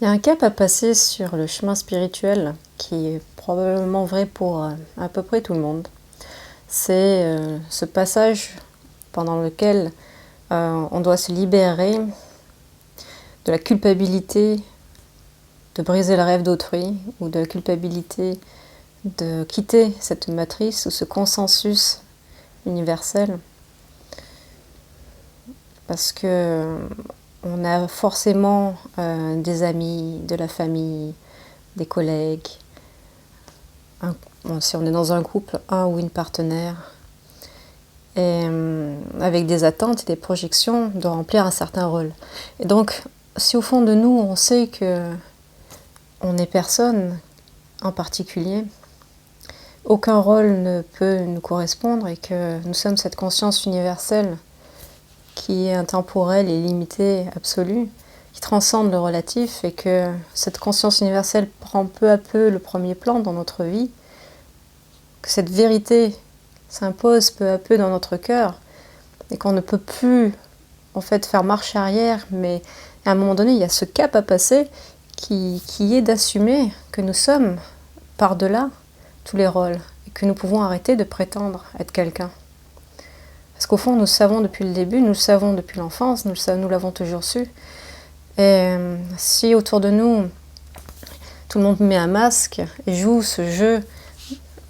Il y a un cap à passer sur le chemin spirituel qui est probablement vrai pour à peu près tout le monde. C'est ce passage pendant lequel on doit se libérer de la culpabilité de briser le rêve d'autrui ou de la culpabilité de quitter cette matrice ou ce consensus universel. Parce que on a forcément des amis, de la famille, des collègues, si on est dans un couple, un ou une partenaire, et avec des attentes et des projections de remplir un certain rôle. Et donc, si au fond de nous, on sait que on n'est personne en particulier, aucun rôle ne peut nous correspondre et que nous sommes cette conscience universelle qui est intemporelle et limitée, absolue, qui transcende le relatif et que cette conscience universelle prend peu à peu le premier plan dans notre vie, que cette vérité s'impose peu à peu dans notre cœur et qu'on ne peut plus en fait faire marche arrière, mais à un moment donné, il y a ce cap à passer qui est d'assumer que nous sommes par-delà tous les rôles et que nous pouvons arrêter de prétendre être quelqu'un. Parce qu'au fond, nous savons depuis le début, nous le savons depuis l'enfance, nous l'avons toujours su. Et si autour de nous, tout le monde met un masque et joue ce jeu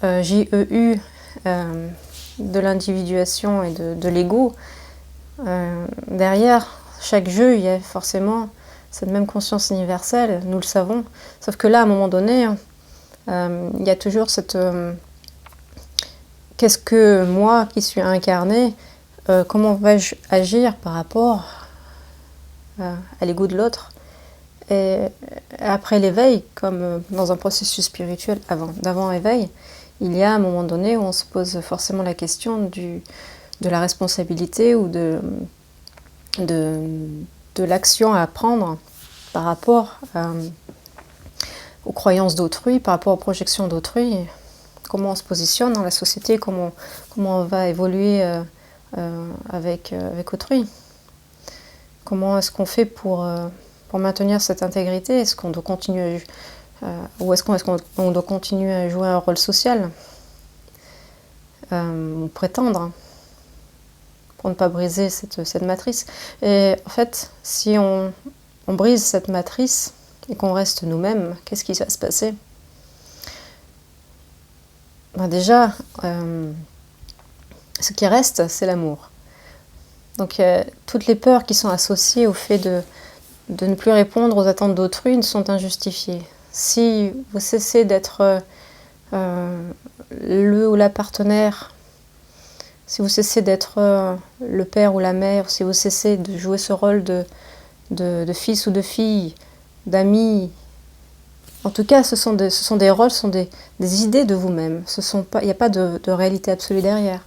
JEU de l'individuation et de l'ego, derrière chaque jeu, il y a forcément cette même conscience universelle, nous le savons. Sauf que là, à un moment donné, il y a toujours cette... qu'est-ce que moi qui suis incarné, comment vais-je agir par rapport à l'ego de l'autre? Et après l'éveil, comme dans un processus spirituel d'avant-éveil, il y a un moment donné où on se pose forcément la question de la responsabilité ou de l'action à prendre par rapport aux croyances d'autrui, par rapport aux projections d'autrui, comment on se positionne dans la société, comment on va évoluer avec autrui. Comment est-ce qu'on fait pour maintenir cette intégrité? Est-ce qu'on doit continuer ou est-ce qu'on doit continuer à jouer un rôle social ou prétendre pour ne pas briser cette matrice? Et en fait, si on brise cette matrice et qu'on reste nous-mêmes, qu'est-ce qui va se passer? Déjà, ce qui reste, c'est l'amour. Donc toutes les peurs qui sont associées au fait de ne plus répondre aux attentes d'autrui ne sont injustifiées. Si vous cessez d'être le ou la partenaire, si vous cessez d'être le père ou la mère, si vous cessez de jouer ce rôle de fils ou de fille, d'ami, en tout cas ce sont des rôles, ce sont des idées de vous-même. Il n'y a pas de réalité absolue derrière.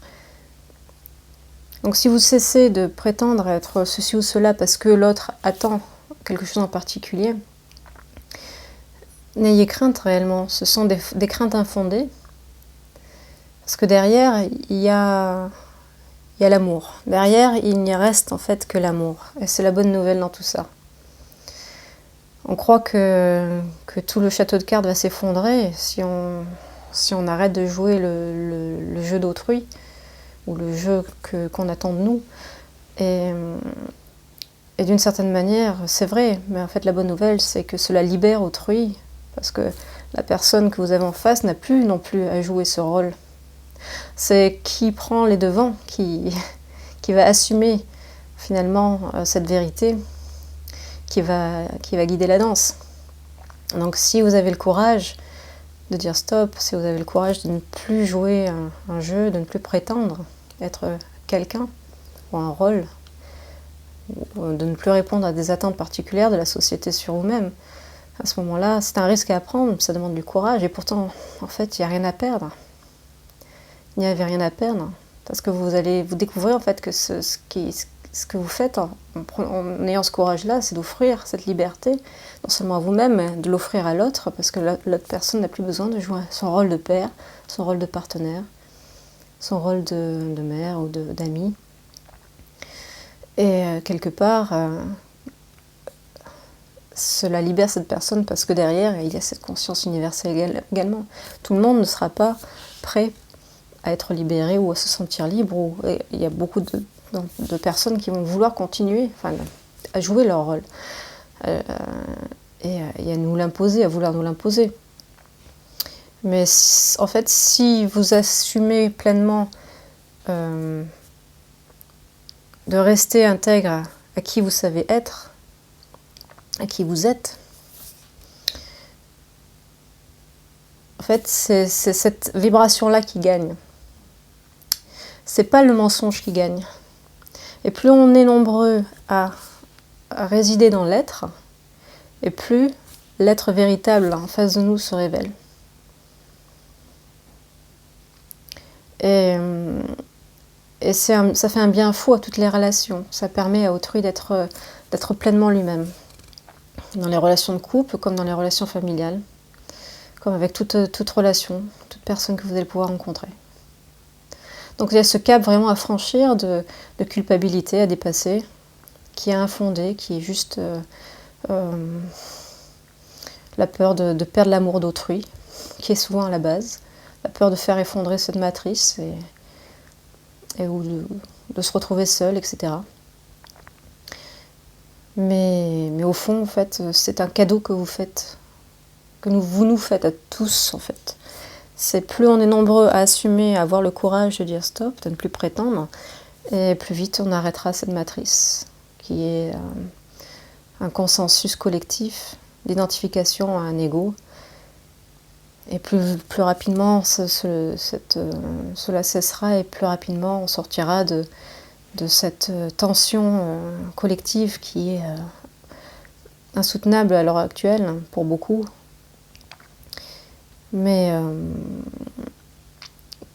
Donc si vous cessez de prétendre être ceci ou cela parce que l'autre attend quelque chose en particulier, n'ayez crainte réellement, ce sont des craintes infondées, parce que derrière, il y a l'amour. Derrière, il n'y reste en fait que l'amour, et c'est la bonne nouvelle dans tout ça. On croit que tout le château de cartes va s'effondrer si on arrête de jouer le jeu d'autrui, ou le jeu qu'on attend de nous. Et d'une certaine manière, c'est vrai, mais en fait la bonne nouvelle, c'est que cela libère autrui, parce que la personne que vous avez en face n'a plus non plus à jouer ce rôle. C'est qui prend les devants, qui va assumer finalement cette vérité, qui va guider la danse. Donc si vous avez le courage de dire stop, si vous avez le courage de ne plus jouer un jeu, de ne plus prétendre être quelqu'un ou un rôle, de ne plus répondre à des attentes particulières de la société sur vous-même, à ce moment-là, c'est un risque à prendre, ça demande du courage, et pourtant, en fait, il n'y a rien à perdre. Il n'y avait rien à perdre, parce que vous allez vous découvrir en fait que ce que vous faites en ayant ce courage-là, c'est d'offrir cette liberté, non seulement à vous-même, mais de l'offrir à l'autre, parce que l'autre personne n'a plus besoin de jouer son rôle de père, son rôle de partenaire, son rôle de mère ou d'ami. Et quelque part, cela libère cette personne parce que derrière, il y a cette conscience universelle également. Tout le monde ne sera pas prêt à être libéré ou à se sentir libre. Il y a beaucoup de personnes qui vont vouloir continuer, enfin, à jouer leur rôle et à nous l'imposer, à vouloir nous l'imposer. Mais en fait, si vous assumez pleinement de rester intègre à qui vous savez être, à qui vous êtes, en fait, c'est cette vibration-là qui gagne. C'est pas le mensonge qui gagne. Et plus on est nombreux à résider dans l'être, et plus l'être véritable en face de nous se révèle. Et ça fait un bien fou à toutes les relations. Ça permet à autrui d'être pleinement lui-même. Dans les relations de couple, comme dans les relations familiales, comme avec toute relation, toute personne que vous allez pouvoir rencontrer. Donc il y a ce cap vraiment à franchir de culpabilité à dépasser, qui est infondé, qui est juste la peur de perdre l'amour d'autrui, qui est souvent à la base, la peur de faire effondrer cette matrice ou de se retrouver seul, etc. Mais au fond, en fait, c'est un cadeau que vous faites, que vous nous faites à tous, en fait. C'est plus on est nombreux à assumer, à avoir le courage de dire stop, de ne plus prétendre, et plus vite on arrêtera cette matrice, qui est un consensus collectif d'identification à un ego. Et plus rapidement cela cessera, et plus rapidement on sortira de cette tension collective qui est insoutenable à l'heure actuelle pour beaucoup, mais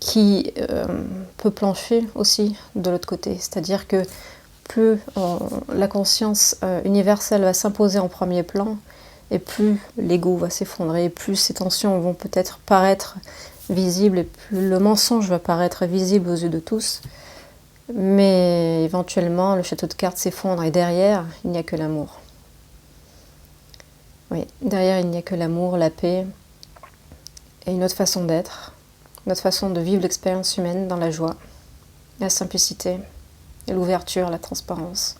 qui peut plancher aussi de l'autre côté. C'est-à-dire que plus la conscience universelle va s'imposer en premier plan, et plus l'ego va s'effondrer, et plus ces tensions vont peut-être paraître visibles, et plus le mensonge va paraître visible aux yeux de tous. Mais éventuellement, le château de cartes s'effondre, et derrière, il n'y a que l'amour. Oui, derrière, il n'y a que l'amour, la paix, et une autre façon d'être, une autre façon de vivre l'expérience humaine dans la joie, la simplicité, et l'ouverture, la transparence.